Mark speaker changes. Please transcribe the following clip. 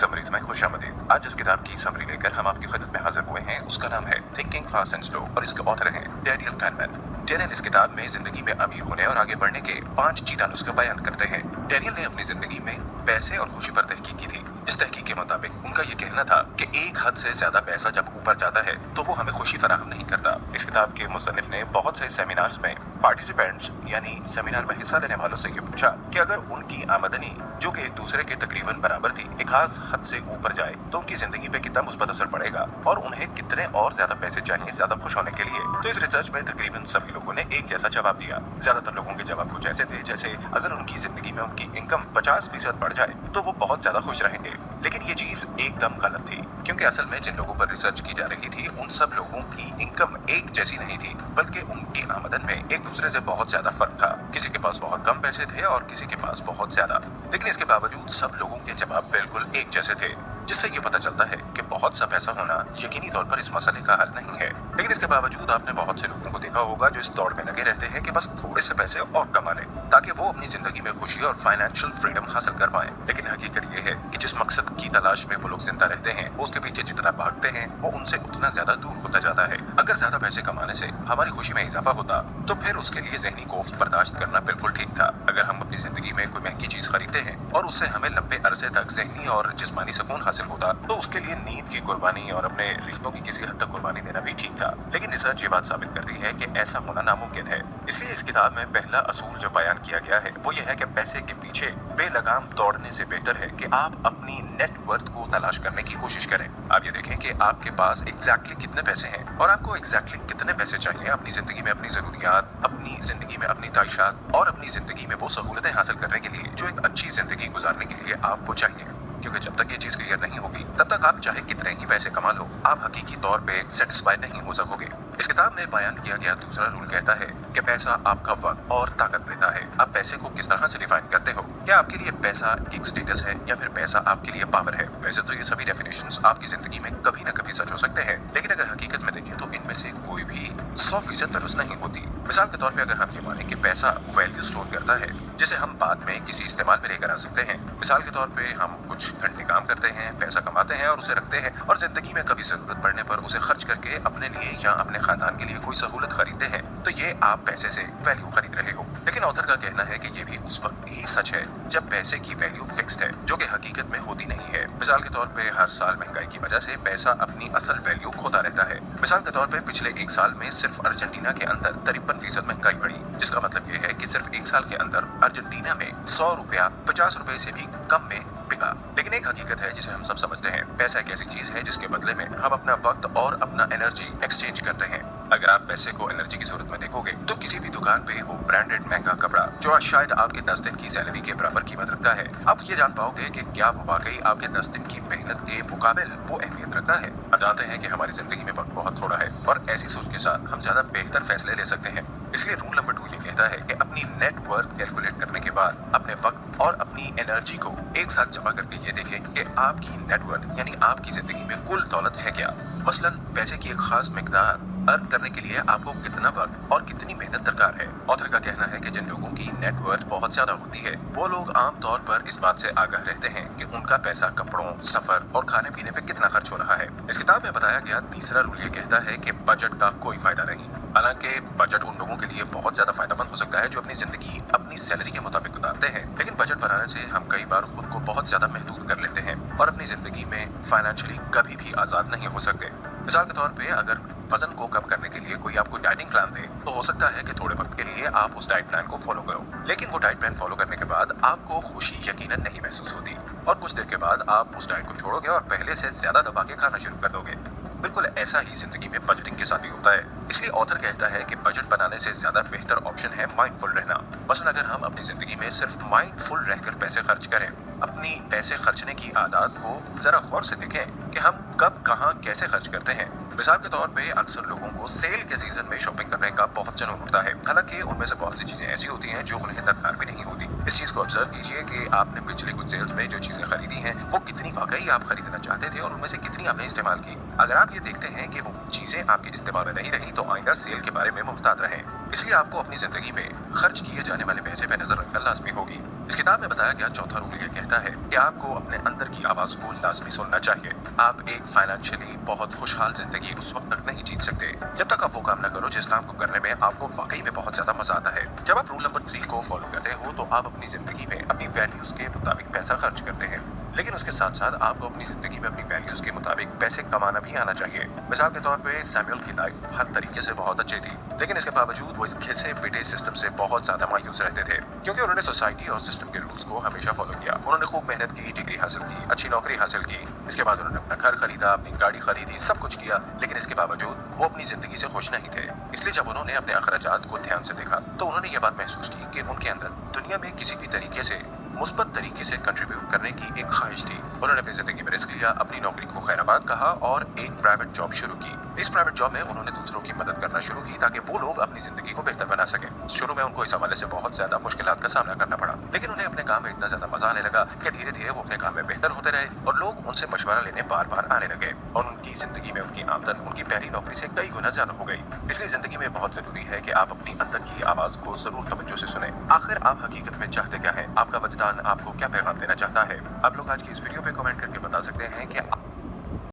Speaker 1: Summaries में खुशामदीद। आज जिस किताब की समरी लेकर हम आपकी खिदमत में हाजिर हुए हैं उसका नाम है थिंकिंग फास्ट एंड स्लो और इसके ऑथर हैं डैनियल kahneman। डैनियल इस किताब में जिंदगी में अमीर होने और आगे बढ़ने के 5 जीता नुस्खे बयान करते हैं। डैनियल ने अपनी जिंदगी में पैसे और खुशी पर तहकीक की थी। जिस तहकीक के मुताबिक उनका ये कहना था कि एक हद से ज्यादा पैसा जब ऊपर जाता है तो वो हमें खुशी फराहम नहीं करता। इस किताब के मुसन्निफ ने बहुत से सेमिनार्स में पार्टिसिपेंट्स यानी सेमिनार में हिस्सा लेने वालों से ये पूछा कि अगर उनकी आमदनी जो कि एक दूसरे के तकरीबन बराबर थी एक खास हद से ऊपर जाए तो उनकी जिंदगी पे कितना मुस्बत असर पड़ेगा और उन्हें कितने और ज्यादा पैसे चाहिए ज्यादा खुश होने के लिए। तो इस रिसर्च में तकरीबन सभी लोगों ने एक जैसा जवाब दिया। ज्यादातर लोगों के जवाब कुछ ऐसे थे जैसे अगर उनकी जिंदगी में उनकी इनकम 50% बढ़ जाए तो वो बहुत ज्यादा खुश रहेंगे। लेकिन ये चीज एकदम गलत थी, क्योंकि असल में जिन लोगों पर रिसर्च की जा रही थी उन सब लोगों की इनकम एक जैसी नहीं थी, बल्कि उनकी आमदन में एक दूसरे से बहुत ज्यादा फर्क था। किसी के पास बहुत कम पैसे थे और किसी के पास बहुत ज्यादा। लेकिन इसके बावजूद सब लोगों के जवाब बिल्कुल एक जैसे थे, जिससे ये पता चलता है कि बहुत सा पैसा होना यकीनी तौर पर इस मसले का हल नहीं है। लेकिन इसके बावजूद आपने बहुत से लोगों को देखा होगा जो इस दौड़ में लगे रहते हैं कि बस थोड़े से पैसे और कमा लें ताकि वो अपनी जिंदगी में खुशी और फाइनेंशियल फ्रीडम हासिल कर पाएं। लेकिन हकीकत ये है कि जिस मकसद की तलाश में वो लोग जिंदा रहते हैं वो उसके पीछे जितना भागते हैं वो उनसे उतना ज्यादा दूर होता जाता है। अगर ज्यादा पैसे कमाने से हमारी खुशी में इजाफा होता तो फिर उसके लिए ज़हनी कोफ्त बर्दाश्त करना बिल्कुल ठीक था। अगर हम अपनी जिंदगी में कोई महंगी चीज खरीदते हैं और उससे हमें लंबे अरसे तक ज़हनी और जिस्मानी सुकून हासिल होता तो उसके लिए नींद की कुर्बानी और अपने रिश्तों की किसी हद तक कुर्बानी देना भी ठीक था। लेकिन रिसर्च ये बात साबित करती है कि ऐसा होना नामुमकिन है। इसलिए इस किताब में पहला असूल जो बयान किया गया है वो ये है कि पैसे के पीछे बेलगाम दौड़ने से बेहतर है कि आप अपनी नेट वर्थ को तलाश करने की कोशिश करें। आप ये देखें कि आपके पास एग्जैक्टली कितने पैसे हैं और आपको एग्जैक्टली कितने पैसे चाहिए अपनी जिंदगी में अपनी जरूरियात, अपनी जिंदगी में अपनी ख्वाहिशात और अपनी जिंदगी में वो सहूलतें हासिल करने के लिए जो एक अच्छी जिंदगी गुजारने के लिए आपको चाहिए। क्योंकि जब तक ये चीज क्लियर नहीं होगी तब तक आप चाहे कितने ही पैसे कमा लो आप हकीकी तौर पे सेटिस्फाइड नहीं हो सकोगे। इस किताब में बयान किया गया दूसरा रूल कहता है कि पैसा आपका वक्त और ताकत देता है। आप पैसे को किस तरह से डिफाइन करते हो? क्या आपके लिए पैसा एक स्टेटस है या फिर पैसा आपके लिए पावर है? वैसे तो ये सभी डेफिनेशंस आपकी जिंदगी में कभी न कभी सच हो सकते हैं, लेकिन अगर हकीकत में देखें तो इनमें से कोई भी 100% दुरुस्त नहीं होती। मिसाल के तौर पे अगर हम ये माने कि पैसा वैल्यू स्टोर करता है जिसे हम बाद में किसी इस्तेमाल में लेकर आ सकते हैं। मिसाल के तौर पे हम कुछ घंटे काम करते हैं, पैसा कमाते हैं और उसे रखते हैं और जिंदगी में कभी जरूरत पड़ने पर उसे खर्च करके अपने लिए या अपने खानदान के लिए कोई सहूलत खरीदते हैं, तो ये आप पैसे से वैल्यू खरीद रहे हो। लेकिन ऑथर का कहना है कि ये भी उस वक्त ही सच है जब पैसे की वैल्यू फिक्स्ड है, जो कि हकीकत में होती नहीं है। मिसाल के तौर पे हर साल महंगाई की वजह से पैसा अपनी असल वैल्यू खोता रहता है। मिसाल के तौर पे पिछले एक साल में सिर्फ अर्जेंटीना के अंदर 53% महंगाई बढ़ी, जिसका मतलब ये है कि सिर्फ एक साल के अंदर अर्जेंटीना में 100 रुपया 50 रुपए से भी कम में बिका। लेकिन एक हकीकत है जिसे हम सब समझते हैं, पैसा एक ऐसी चीज है जिसके बदले में हम अपना वक्त और अपना एनर्जी एक्सचेंज करते हैं। अगर आप पैसे को एनर्जी की सूरत में देखोगे तो किसी भी दुकान पे वो ब्रांडेड महंगा कपड़ा जो आज शायद आपके 10 दिन की सैलरी के बराबर कीमत रखता है, आप ये जान पाओगे कि क्या वो वाकई आपके 10 दिन की मेहनत के मुकाबिल वो अहमियत रखता है। आप जानते हैं कि हमारी जिंदगी में वक्त बहुत थोड़ा है और ऐसी सोच के साथ हम ज्यादा बेहतर फैसले ले सकते हैं। इसलिए रूल नंबर 2 ये कहता है कि अपनी नेट वर्थ कैलकुलेट करने के बाद अपने वक्त और अपनी एनर्जी को एक साथ जमा करके ये देखें कि आपकी नेट वर्थ यानी आपकी जिंदगी में कुल दौलत है क्या। मसलन पैसे की एक खास मिकदार अर्न करने के लिए आपको कितना वक्त और कितनी मेहनत दरकार है। ऑथर का कहना है कि जिन लोगों की नेट वर्थ बहुत ज्यादा होती है वो लोग आमतौर पर इस बात से आगाह रहते हैं कि उनका पैसा कपड़ों, सफर और खाने पीने पे कितना खर्च हो रहा है। इस किताब में बताया गया तीसरा रूल ये कहता है कि बजट का कोई फायदा नहीं। हालांकि बजट उन लोगों के लिए बहुत ज्यादा फायदेमंद हो सकता है जो अपनी जिंदगी अपनी सैलरी के मुताबिक गुजारते हैं, लेकिन बजट बनाने से हम कई बार खुद को बहुत ज्यादा महदूद कर लेते हैं और अपनी जिंदगी में फाइनेंशियली कभी भी आजाद नहीं हो सकते। मिसाल के तौर पे अगर वजन को कम करने के लिए कोई आपको डाइटिंग प्लान दे तो हो सकता है कि थोड़े वक्त के लिए आप उस डाइट प्लान को फॉलो करो, लेकिन वो डाइट प्लान फॉलो करने के बाद आपको खुशी यकीनन नहीं महसूस होती और कुछ देर के बाद आप उस डाइट को छोड़ोगे और पहले से ज्यादा दबा के खाना शुरू कर दोगे। बिल्कुल ऐसा ही जिंदगी में बजटिंग के साथ भी होता है। इसलिए ऑथर कहता है कि बजट बनाने से ज्यादा बेहतर ऑप्शन है माइंडफुल रहना। मसलन अगर हम अपनी जिंदगी में सिर्फ माइंडफुल रहकर पैसे खर्च करें, अपनी पैसे खर्चने की आदत को जरा गौर से देखें कि हम कब कहाँ कैसे खर्च करते हैं मिसाल के तौर पे अक्सर लोगों को सेल के सीजन में शॉपिंग करने का बहुत जुनून उठता है, हालांकि उनमें से बहुत सी चीजें ऐसी होती हैं जो उन्हें दरकार भी नहीं होती। इस चीज को ऑब्जर्व कीजिए कि आपने पिछले कुछ सेल्स में जो चीजें खरीदी हैं वो कितनी वाकई आप खरीदना चाहते थे और उनमें से कितनी आपने इस्तेमाल की। अगर आप ये देखते हैं कि वो चीजें आपके इस्तेमाल में नहीं रही तो आइंदा सेल के बारे में मुहतात रहें। इसलिए आपको अपनी जिंदगी में खर्च किए जाने वाले पैसे पे नजर रखना लाजमी होगी। इस किताब में बताया गया चौथा रूल ये कहता है कि आपको अपने अंदर की आवाज को लाजमी सुनना चाहिए। आप एक फाइनेंशियली बहुत खुशहाल जिंदगी उस वक्त तक नहीं जीत सकते जब तक आप वो काम न करो जिस काम को करने में आपको वाकई में बहुत ज्यादा मजा आता है। जब आप रूल नंबर 3 को फॉलो करते हो तो आप अपनी जिंदगी में अपनी वैल्यूज के मुताबिक पैसा खर्च करते हैं, लेकिन उसके साथ साथ आपको अपनी जिंदगी में अपनी वैल्यूज के मुताबिक पैसे कमाना भी आना चाहिए। मिसाल के तौर पे सैमुअल की लाइफ हर तरीके से बहुत अच्छी थी, लेकिन इसके बावजूद वो इस घिसे पिटे सिस्टम से बहुत ज्यादा मायूस रहते थे, क्योंकि उन्होंने सोसाइटी और सिस्टम के रूल्स को हमेशा फॉलो किया। उन्होंने खूब मेहनत की, डिग्री हासिल की, अच्छी नौकरी हासिल की, इसके बाद उन्होंने अपना घर खरीदा, अपनी गाड़ी खरीदी, सब कुछ किया, लेकिन इसके बावजूद वो अपनी जिंदगी से खुश नहीं थे। इसलिए जब उन्होंने अपने अखराजात को ध्यान से देखा तो उन्होंने ये बात महसूस की कि उनके अंदर दुनिया में किसी भी तरीके से मुस्बत तरीके से कंट्रीब्यूट करने की एक ख्वाहिश थी। उन्होंने अपनी जिंदगी में रिस्क लिया, अपनी नौकरी को खैराबाद कहा और एक प्राइवेट जॉब शुरू की। इस प्राइवेट जॉब में उन्होंने दूसरों की मदद करना शुरू की ताकि वो लोग अपनी जिंदगी को बेहतर बना सकें। शुरू में उनको इस हवाले से बहुत ज्यादा मुश्किलात का सामना करना पड़ा, लेकिन उन्हें अपने काम में इतना ज्यादा मजा आने लगा कि धीरे धीरे वो अपने काम में बेहतर होते रहे और लोग उनसे मशवरा लेने बार बार आने लगे और उनकी जिंदगी में उनकी आमदन उनकी पहली नौकरी से कई गुना ज्यादा हो गई। इसलिए जिंदगी में बहुत जरूरी है कि आप अपनी अंदर की आवाज को जरूर तवज्जो से सुने। आखिर आप हकीकत में चाहते क्या है? आपका वजदान आपको क्या पैगाम देना चाहता है? आप लोग आज की इस वीडियो पे कमेंट करके बता सकते हैं कि